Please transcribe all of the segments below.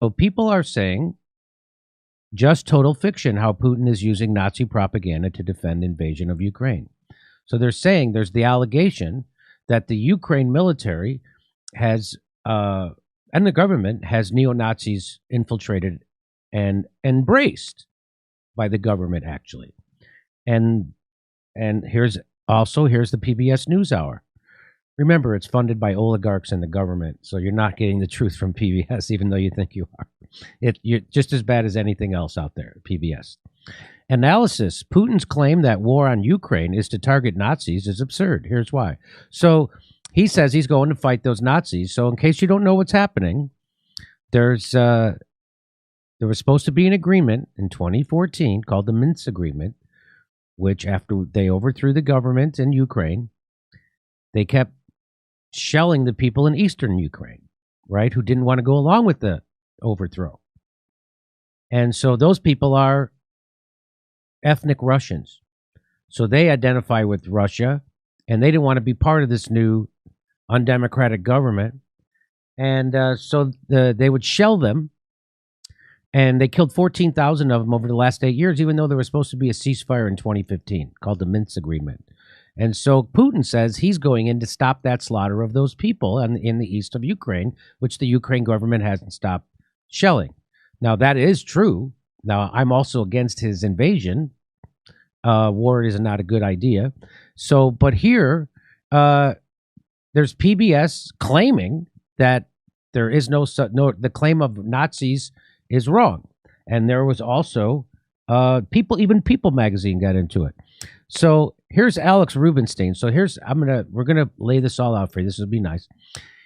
So people are saying just total fiction how Putin is using Nazi propaganda to defend invasion of Ukraine. So they're saying there's the allegation that the Ukraine military has and the government has neo-Nazis infiltrated and embraced by the government, actually. And here's the PBS NewsHour. Remember, it's funded by oligarchs and the government, so you're not getting the truth from PBS, even though you think you are. You're just as bad as anything else out there, PBS. Analysis: Putin's claim that war on Ukraine is to target Nazis is absurd. Here's why. So he says he's going to fight those Nazis. So in case you don't know what's happening, there was supposed to be an agreement in 2014 called the Minsk Agreement, which after they overthrew the government in Ukraine, they kept shelling the people in eastern Ukraine, right, who didn't want to go along with the overthrow. And so those people are ethnic Russians. So they identify with Russia, and they didn't want to be part of this new undemocratic government. And so they would shell them, and they killed 14,000 of them over the last 8 years, even though there was supposed to be a ceasefire in 2015 called the Minsk Agreement. And so Putin says he's going in to stop that slaughter of those people in the east of Ukraine, which the Ukraine government hasn't stopped shelling. Now, that is true. Now, I'm also against his invasion. War is not a good idea. So, but here, there's PBS claiming that there is the claim of Nazis is wrong. And there was also People magazine got into it. So here's Alex Rubinstein. So we're gonna lay this all out for you. This will be nice.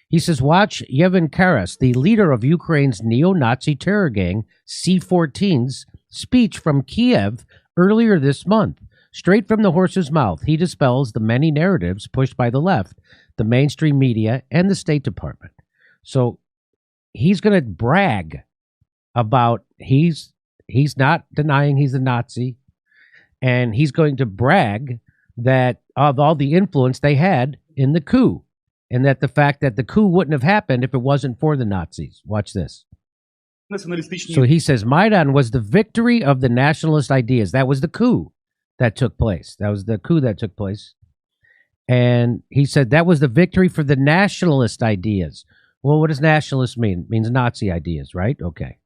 He says, watch Yevhen Karas, the leader of Ukraine's neo-Nazi terror gang C-14's speech from Kiev earlier this month. Straight from the horse's mouth, he dispels the many narratives pushed by the left, the mainstream media, and the State Department. So he's going to brag about he's not denying he's a Nazi, and he's going to brag that of all the influence they had in the coup, and that the fact that the coup wouldn't have happened if it wasn't for the Nazis. Watch this. So he says Maidan was the victory of the nationalist ideas. That was the coup that took place. And he said that was the victory for the nationalist ideas. Well, what does nationalist mean? It means Nazi ideas, right? Okay.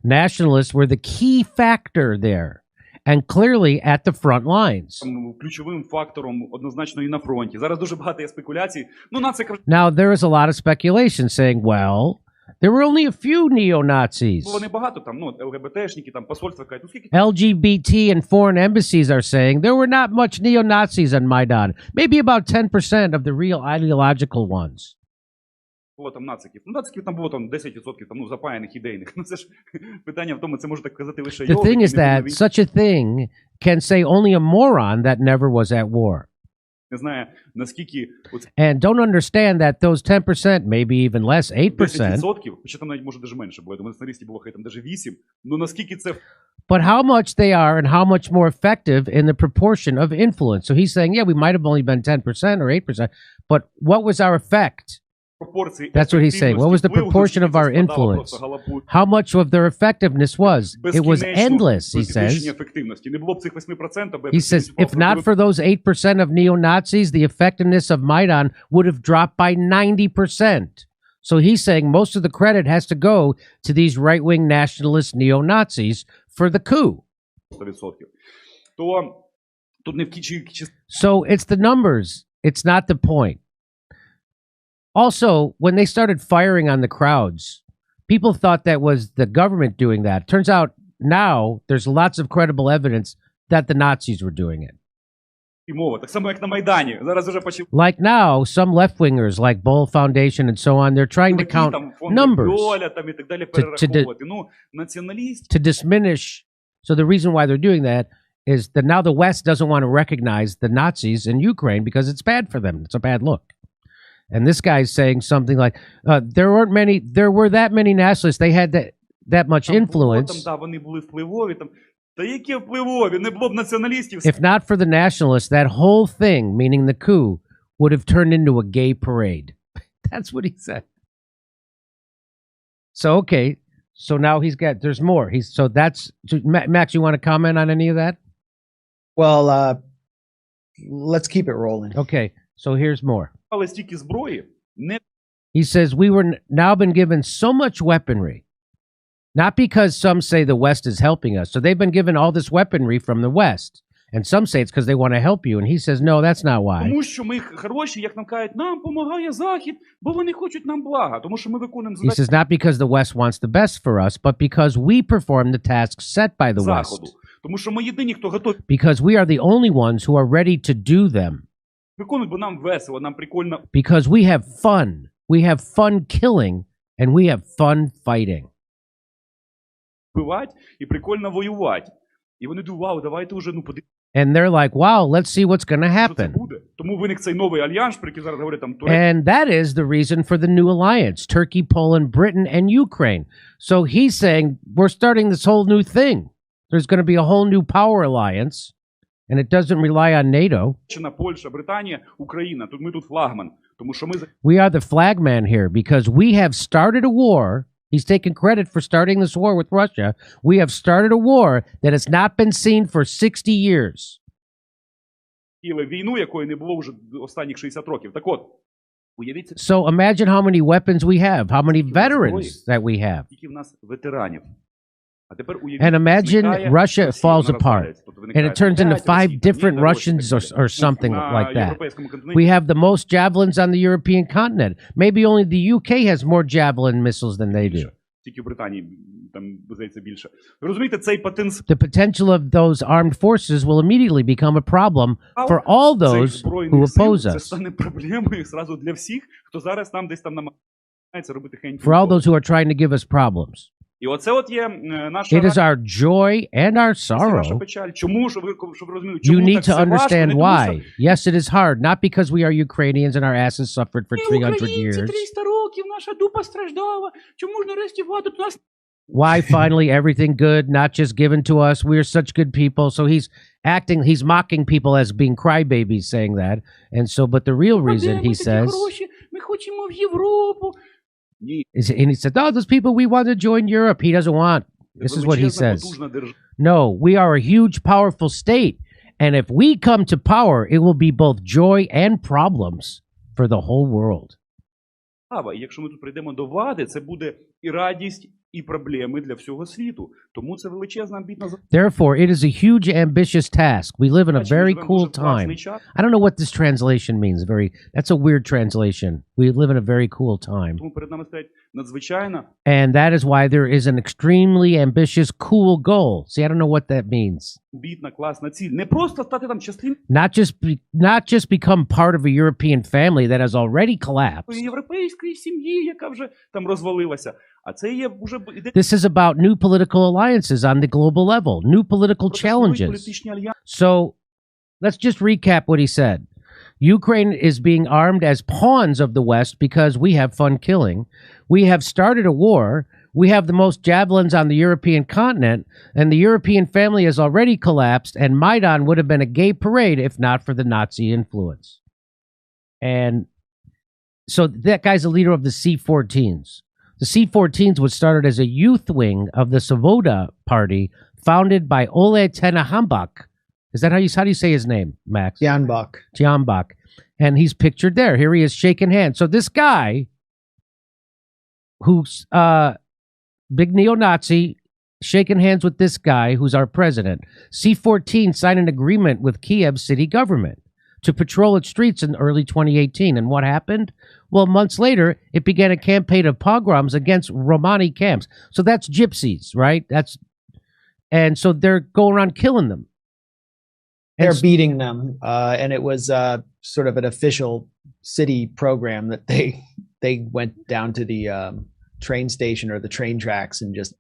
Nationalists were the key factor there, and clearly at the front lines. Now, there is a lot of speculation saying, well, there were only a few neo-Nazis. LGBT and foreign embassies are saying there were not much neo-Nazis on Maidan. Maybe about 10% of the real ideological ones. The thing is that such a thing can say only a moron that never was at war. And don't understand that those 10%, maybe even less, 8%. But how much they are and how much more effective in the proportion of influence. So he's saying, yeah, we might have only been 10% or 8%, but what was our effect? That's what he's saying. What was the proportion of our influence? How much of their effectiveness was? It was endless, he says. He says, if not for those 8% of neo-Nazis, the effectiveness of Maidan would have dropped by 90%. So he's saying most of the credit has to go to these right-wing nationalist neo-Nazis for the coup. So it's the numbers. It's not the point. Also, when they started firing on the crowds, people thought that was the government doing that. Turns out now there's lots of credible evidence that the Nazis were doing it. Like now, some left-wingers like Bull Foundation and so on, they're trying to count numbers to diminish. So the reason why they're doing that is that now the West doesn't want to recognize the Nazis in Ukraine because it's bad for them. It's a bad look. And this guy's saying something like, there were that many nationalists. They had that much influence. If not for the nationalists, that whole thing, meaning the coup, would have turned into a gay parade. That's what he said. So okay, so now there's more. Max, you want to comment on any of that? Well, let's keep it rolling. Okay, so here's more. Але стільки зброї не He says we were now been given so much weaponry, not because some say the West is helping us. So they've been given all this weaponry from the West. And some say it's because they want to help you. And he says, no, that's not why. Тому що ми хороші, як нам кажуть, нам допомагає Захід, бо вони хочуть нам блага, тому що ми виконуємо He задачі says, not because the West wants the best for us, but because we perform the tasks set by the Заходу. West. Тому що ми єдині, хто готові Because we are the only ones who are ready to do them. виконувати, бо нам весело, нам прикольно Because we have fun. We have fun killing and we have fun fighting. вбивати і прикольно воювати. І вони думають, вау, давайте вже, подивимося, And they're like, wow, let's see what's going to що це happen. буде. Тому виник цей новий альянс, про який зараз говорять, там, And that is the reason for the new alliance, Turkey, Poland, Britain, and Ukraine. So he's saying we're starting this whole new thing. There's going to be a whole new power alliance, and it doesn't rely on NATO. Туреччина, Польща, Британія, Україна. Тут ми тут флагман. Тому що ми We are the flagman here because we have started a war. He's taking credit for starting this war with Russia. We have started a war that has not been seen for 60 years. хотіли війну, якої не було вже останніх 60 років. Так от, уявіть, So imagine how many weapons we have, how many veterans that we have. скільки в нас ветеранів. А тепер уявіть, And imagine зникає Russia Росія, falls вона apart, розвалюється. Тобто виникає and it turns into 5 5 Росій, там different є на Russians Росії, or something на like that. європейському континенті. We have the most javelins on the European continent. Maybe only the UK has more javelin missiles than they do. Тільки в Британії там, здається, більше. Ви розумієте, цей потенціал, The potential of those armed forces will immediately become a problem for all цих those збройних who сил, oppose це us. стане проблемою зразу для всіх, хто зараз нам десь там намагається робити хень. For all those who are trying to give us problems. І оце от є наша It is our joy and our це наша sorrow. печаль. Чому, щоб ви розуміли, You чому need так to все важко? understand Не тому, why. що Yes, it is hard, not because we are Ukrainians and our asses suffered for ми 300 українці, years. 300 років, наша дупа страждала. Чому ж нарешті влада до нас Why finally everything good, not just given to us? We are such good people. So he's mocking people as being crybabies, saying that. And so, but the real reason he says, ми хочемо в Європу. Ні. and he said, oh, those people, we want to join Europe. He doesn't want. This is what he Величезна, says. потужна держава. No, we are a huge, powerful state. And if we come to power, it will be both joy and problems for the whole world. І якщо ми тут прийдемо до влади, це буде і радість, і проблеми для всього світу. Тому це величезна амбітна Therefore, it is a huge, ambitious task. We live in a very cool time. I don't know what this translation means. That's a weird translation. We live in a very cool time. Тому перед нами стоять надзвичайно And that is why there is an extremely ambitious, cool goal. See, I don't know what that means. амбітна, класна ціль. Не просто стати там частиною Not just become part of a European family that has already collapsed. європейської сім'ї, яка вже там розвалилася. А це є вже іде This is about new political alliances on the global level, new political challenges. політичні альянси. So let's just recap what he said. Ukraine is being armed as pawns of the West because we have fun killing. We have started a war. We have the most javelins on the European continent, and the European family has already collapsed, and Maidan would have been a gay parade if not for the Nazi influence. And so that guy's the leader of the C-14s. The C-14s was started as a youth wing of the Svoboda party, founded by Ole Tenahambak. Is that how do you say his name, Max? Janbach. And he's pictured there. Here he is shaking hands. So this guy, who's big neo-Nazi, shaking hands with this guy who's our president. C-14 signed an agreement with Kiev's city government to patrol its streets in early 2018. And what happened? Well, months later, it began a campaign of pogroms against Romani camps. So that's gypsies, right? And so they're going around killing them. They're beating them, and it was sort of an official city program that they went down to the train station or the train tracks and just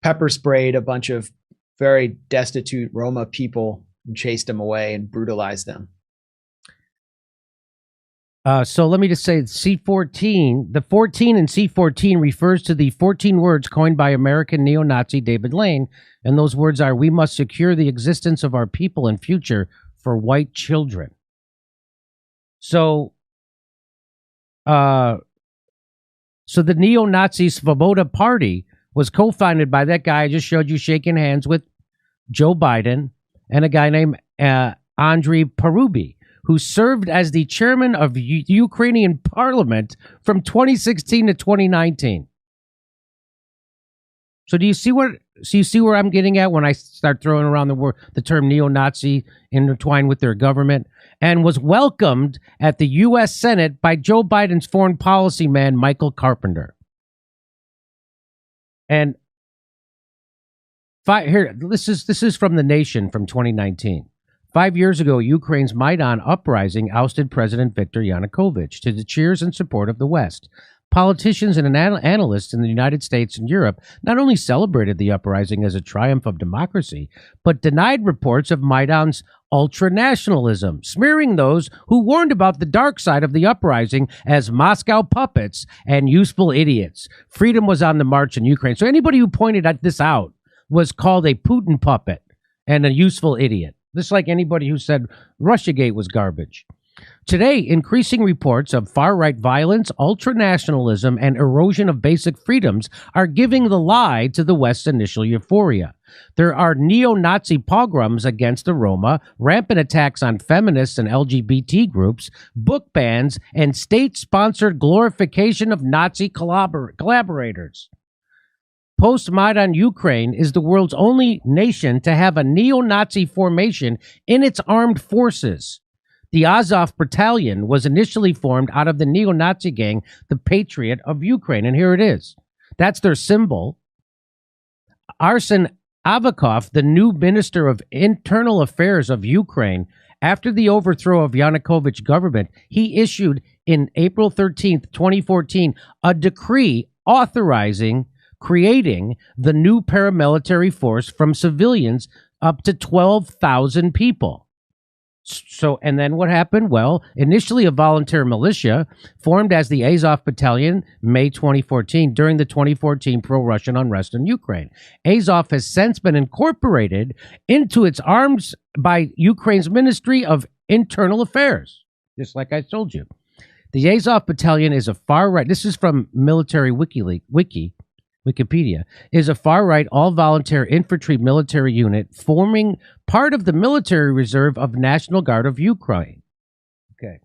pepper sprayed a bunch of very destitute Roma people and chased them away and brutalized them. So let me just say C-14, the 14 in C-14 refers to the 14 words coined by American neo-Nazi David Lane. And those words are, we must secure the existence of our people and future for white children. So So the neo-Nazi Svoboda Party was co-founded by that guy I just showed you shaking hands with Joe Biden and a guy named Andriy Parubi, who served as the chairman of Ukrainian parliament from 2016 to 2019. So do you see where I'm getting at when I start throwing around the term neo-Nazi intertwined with their government? And was welcomed at the U.S. Senate by Joe Biden's foreign policy man, Michael Carpenter. And this is from The Nation from 2019. 5 years ago, Ukraine's Maidan uprising ousted President Viktor Yanukovych to the cheers and support of the West. Politicians and analysts in the United States and Europe not only celebrated the uprising as a triumph of democracy, but denied reports of Maidan's ultranationalism, smearing those who warned about the dark side of the uprising as Moscow puppets and useful idiots. Freedom was on the march in Ukraine. So anybody who pointed this out was called a Putin puppet and a useful idiot, just like anybody who said Russiagate was garbage. Today, increasing reports of far-right violence, ultranationalism, and erosion of basic freedoms are giving the lie to the West's initial euphoria. There are neo-Nazi pogroms against the Roma, rampant attacks on feminists and LGBT groups, book bans, and state-sponsored glorification of Nazi collaborators. Post-Maidan Ukraine is the world's only nation to have a neo-Nazi formation in its armed forces. The Azov Battalion was initially formed out of the neo-Nazi gang, the Patriot of Ukraine. And here it is. That's their symbol. Arsen Avakov, the new Minister of Internal Affairs of Ukraine, after the overthrow of Yanukovych's government, he issued in April 13th, 2014, a decree authorizing creating the new paramilitary force from civilians up to 12,000 people. So, and then what happened? Well, initially a volunteer militia formed as the Azov Battalion, May 2014, during the 2014 pro-Russian unrest in Ukraine. Azov has since been incorporated into its arms by Ukraine's Ministry of Internal Affairs, just like I told you. The Azov Battalion is a far-right, this is from Military Wikipedia, is a far-right, all-volunteer infantry military unit forming part of the military reserve of National Guard of Ukraine. Okay.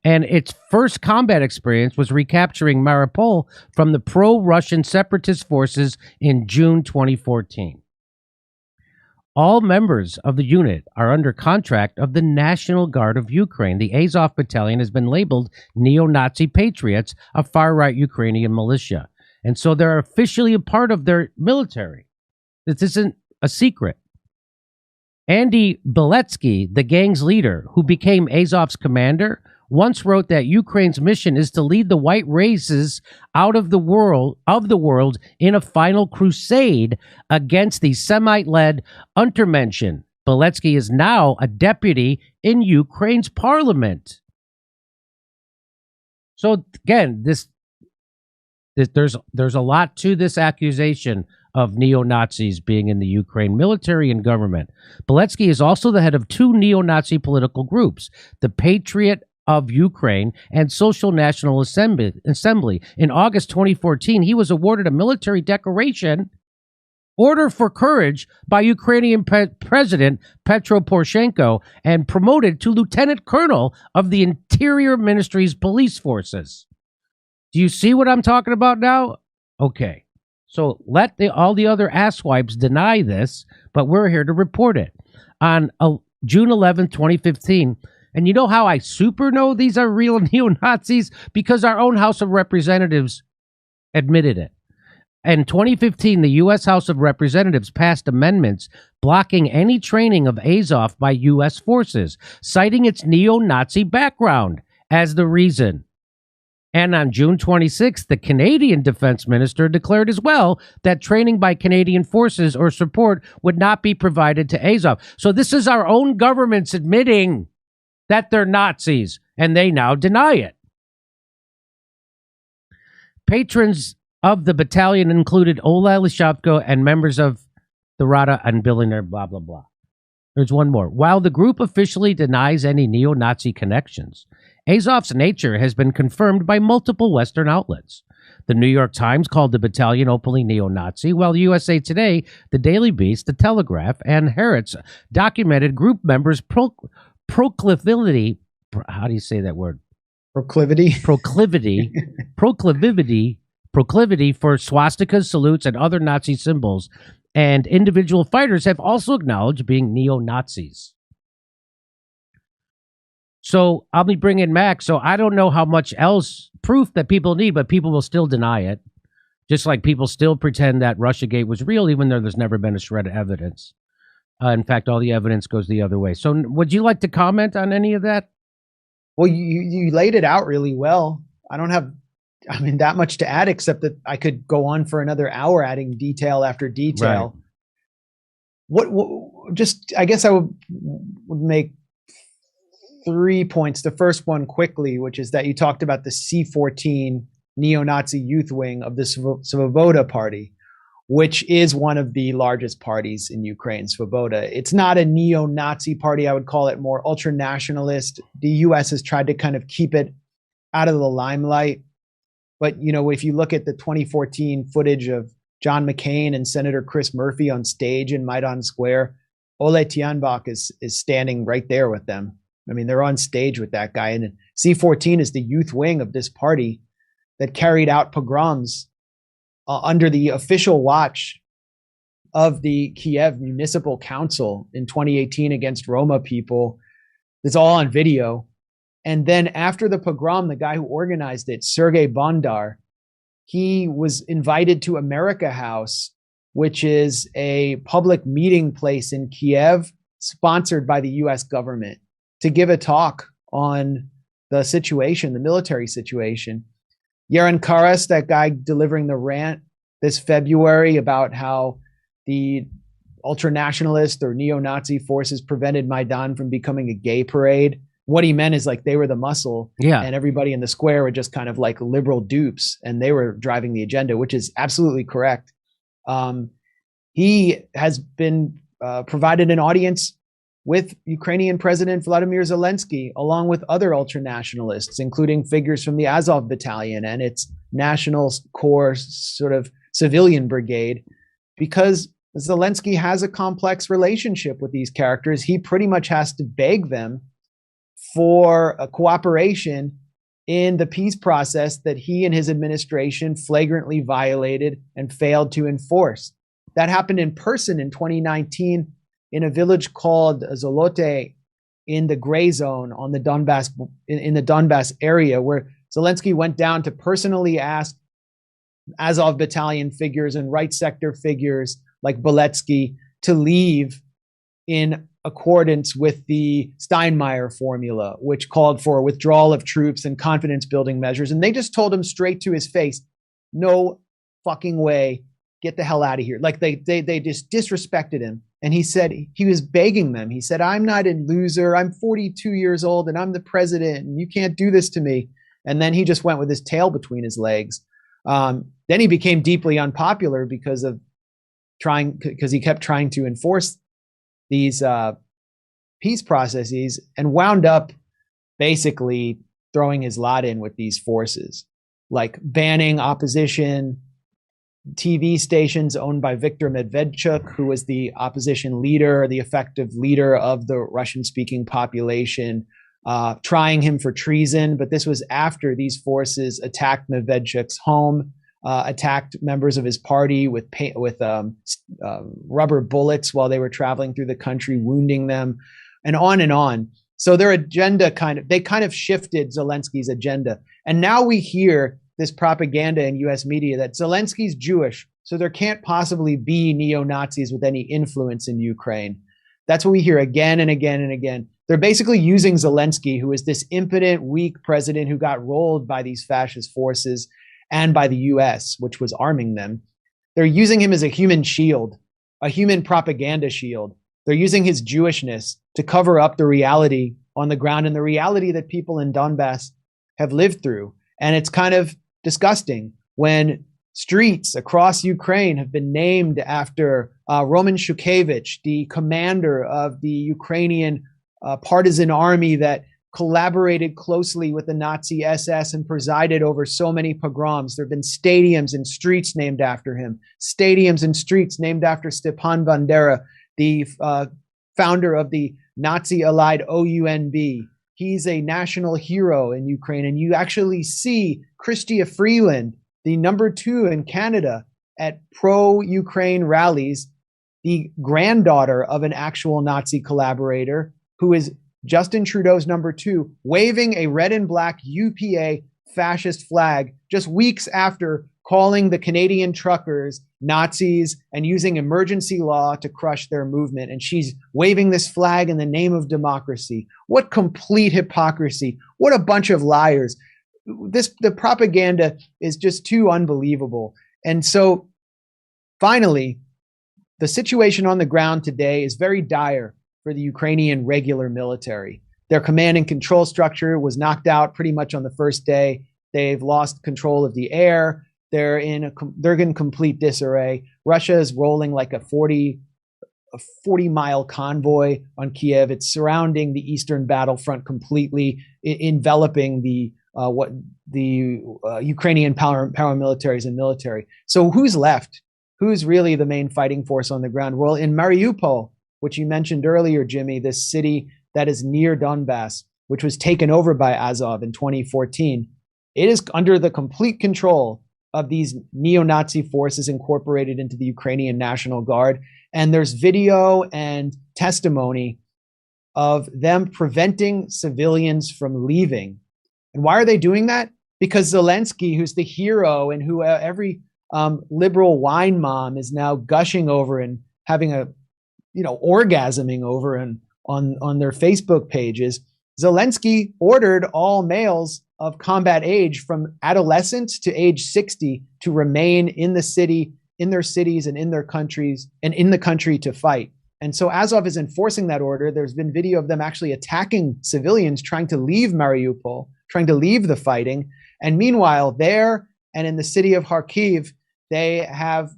And its first combat experience was recapturing Mariupol from the pro-Russian separatist forces in June 2014. All members of the unit are under contract of the National Guard of Ukraine. The Azov Battalion has been labeled neo-Nazi patriots, a far-right Ukrainian militia. And so they're officially a part of their military. This isn't a secret. Andy Beletsky, the gang's leader, who became Azov's commander, once wrote that Ukraine's mission is to lead the white races out of the world in a final crusade against the Semite-led Untermenschen. Beletsky is now a deputy in Ukraine's parliament. So again, there's a lot to this accusation of neo-Nazis being in the Ukraine military and government. Beletsky is also the head of two neo-Nazi political groups, the Patriot of Ukraine and Social National Assembly. In August 2014, he was awarded a military decoration, Order for Courage, by Ukrainian President Petro Poroshenko, and promoted to lieutenant colonel of the Interior Ministry's police forces. Do you see what I'm talking about now? Okay. So let all the other asswipes deny this, but we're here to report it. On June 11, 2015, and you know how I super know these are real neo-Nazis? Because our own House of Representatives admitted it. In 2015, the U.S. House of Representatives passed amendments blocking any training of Azov by U.S. forces, citing its neo-Nazi background as the reason. And on June 26th, the Canadian Defense Minister declared as well that training by Canadian forces or support would not be provided to Azov. So this is our own governments admitting that they're Nazis, and they now deny it. Patrons of the battalion included Ola Lishatko and members of the Rada and billionaire, blah, blah, blah. There's one more. While the group officially denies any neo-Nazi connections, Azov's nature has been confirmed by multiple Western outlets. The New York Times called the battalion openly neo-Nazi, while USA Today, the Daily Beast, the Telegraph, and Haaretz documented group members' proclivity. How do you say that word? Proclivity for swastikas, salutes, and other Nazi symbols. And individual fighters have also acknowledged being neo-Nazis. So I'll be bringing Max. So I don't know how much else proof that people need, but people will still deny it. Just like people still pretend that Russiagate was real, even though there's never been a shred of evidence. In fact, all the evidence goes the other way. So would you like to comment on any of that? Well, you laid it out really well. I don't have, that much to add, except that I could go on for another hour adding detail after detail. Right. I guess I would make 3 points. The first one quickly, which is that you talked about the C-14 neo-Nazi youth wing of the Svoboda party, which is one of the largest parties in Ukraine, Svoboda. It's not a neo-Nazi party. I would call it more ultra-nationalist. The US has tried to kind of keep it out of the limelight. But, if you look at the 2014 footage of John McCain and Senator Chris Murphy on stage in Maidan Square, Ole Tianbach is standing right there with them. They're on stage with that guy. And C-14 is the youth wing of this party that carried out pogroms under the official watch of the Kiev Municipal Council in 2018 against Roma people. It's all on video. And then after the pogrom, the guy who organized it, Sergei Bondar, he was invited to America House, which is a public meeting place in Kiev, sponsored by the US government, to give a talk on the situation, the military situation. Yaron Karas, that guy delivering the rant this February about how the ultra-nationalist or neo-Nazi forces prevented Maidan from becoming a gay parade. What he meant is like they were the muscle, and everybody in the square were just kind of like liberal dupes, and they were driving the agenda, which is absolutely correct. He has been provided an audience with Ukrainian President Vladimir Zelensky, along with other ultra-nationalists, including figures from the Azov battalion and its National Corps sort of civilian brigade, because Zelensky has a complex relationship with these characters. He pretty much has to beg them for a cooperation in the peace process that he and his administration flagrantly violated and failed to enforce. That happened in person in 2019 in a village called Zolote in the gray zone on the Donbass, in the Donbass area, where Zelensky went down to personally ask Azov battalion figures and right sector figures like Beletsky to leave in accordance with the Steinmeier formula, which called for withdrawal of troops and confidence building measures. And they just told him straight to his face, no fucking way, get the hell out of here. Like they just disrespected him. And he said, he was begging them. He said, I'm not a loser. I'm 42 years old and I'm the president and you can't do this to me. And then he just went with his tail between his legs. Then he became deeply unpopular because he kept trying to enforce these peace processes and wound up basically throwing his lot in with these forces, like banning opposition TV stations owned by Viktor Medvedchuk, who was the opposition leader, the effective leader of the Russian-speaking population, trying him for treason. But this was after these forces attacked Medvedchuk's home, attacked members of his party with rubber bullets while they were traveling through the country, wounding them, and on and on. So their agenda they kind of shifted Zelensky's agenda. And now we hear this propaganda in US media that Zelensky's Jewish, so there can't possibly be neo-Nazis with any influence in Ukraine. That's what we hear again and again and again. They're basically using Zelensky, who is this impotent, weak president who got rolled by these fascist forces and by the US, which was arming them. They're using him as a human shield, a human propaganda shield. They're using his Jewishness to cover up the reality on the ground and the reality that people in Donbass have lived through. And it's kind of disgusting when streets across Ukraine have been named after Roman Shukevich, the commander of the Ukrainian partisan army that collaborated closely with the Nazi SS and presided over so many pogroms. There have been stadiums and streets named after him, stadiums and streets named after Stepan Bandera, the founder of the Nazi-allied OUNB. He's a national hero in Ukraine. And you actually see Chrystia Freeland, the number 2 in Canada at pro-Ukraine rallies, the granddaughter of an actual Nazi collaborator who is Justin Trudeau's number 2, waving a red and black UPA fascist flag just weeks after calling the Canadian truckers Nazis and using emergency law to crush their movement. And she's waving this flag in the name of democracy. What complete hypocrisy. What a bunch of liars. The propaganda is just too unbelievable. And so finally, the situation on the ground today is very dire for the Ukrainian regular military. Their command and control structure was knocked out pretty much on the first day. They've lost control of the air. They're in complete disarray. Russia is rolling like a 40-mile convoy on Kiev. It's surrounding the eastern battlefront completely, enveloping the Ukrainian paramilitaries and military. So who's left? Who's really the main fighting force on the ground? Well, in Mariupol, which you mentioned earlier, Jimmy, this city that is near Donbass, which was taken over by Azov in 2014, it is under the complete control of these neo-Nazi forces incorporated into the Ukrainian National Guard. And there's video and testimony of them preventing civilians from leaving. And why are they doing that? Because Zelensky, who's the hero and who every liberal wine mom is now gushing over and having orgasming over and on their Facebook pages, Zelensky ordered all males of combat age from adolescents to age 60 to remain in the city, in their cities and in their countries and in the country to fight. And so Azov is enforcing that order. There's been video of them actually attacking civilians trying to leave Mariupol, trying to leave the fighting. And meanwhile, there and in the city of Kharkiv, they have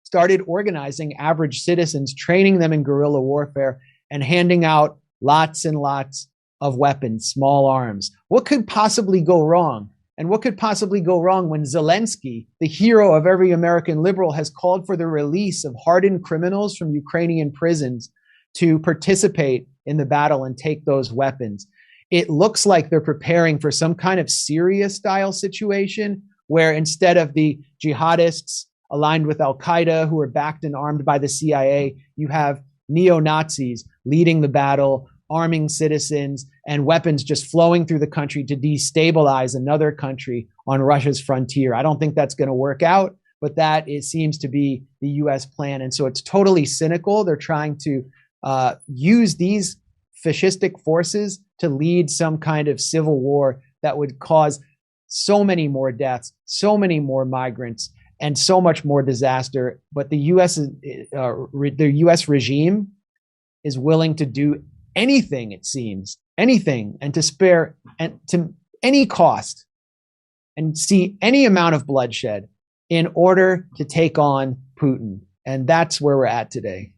started organizing average citizens, training them in guerrilla warfare and handing out lots and lots of weapons, small arms. What could possibly go wrong? And what could possibly go wrong when Zelensky, the hero of every American liberal, has called for the release of hardened criminals from Ukrainian prisons to participate in the battle and take those weapons? It looks like they're preparing for some kind of Syria-style situation where instead of the jihadists aligned with Al-Qaeda who are backed and armed by the CIA, you have neo-Nazis leading the battle, arming citizens, and weapons just flowing through the country to destabilize another country on Russia's frontier. I don't think that's going to work out, but that seems to be the US plan. And so it's totally cynical. They're trying to use these fascistic forces to lead some kind of civil war that would cause so many more deaths, so many more migrants, and so much more disaster. But the US regime is willing to do anything, it seems, anything, and to spare and to any cost and see any amount of bloodshed in order to take on Putin. And that's where we're at today.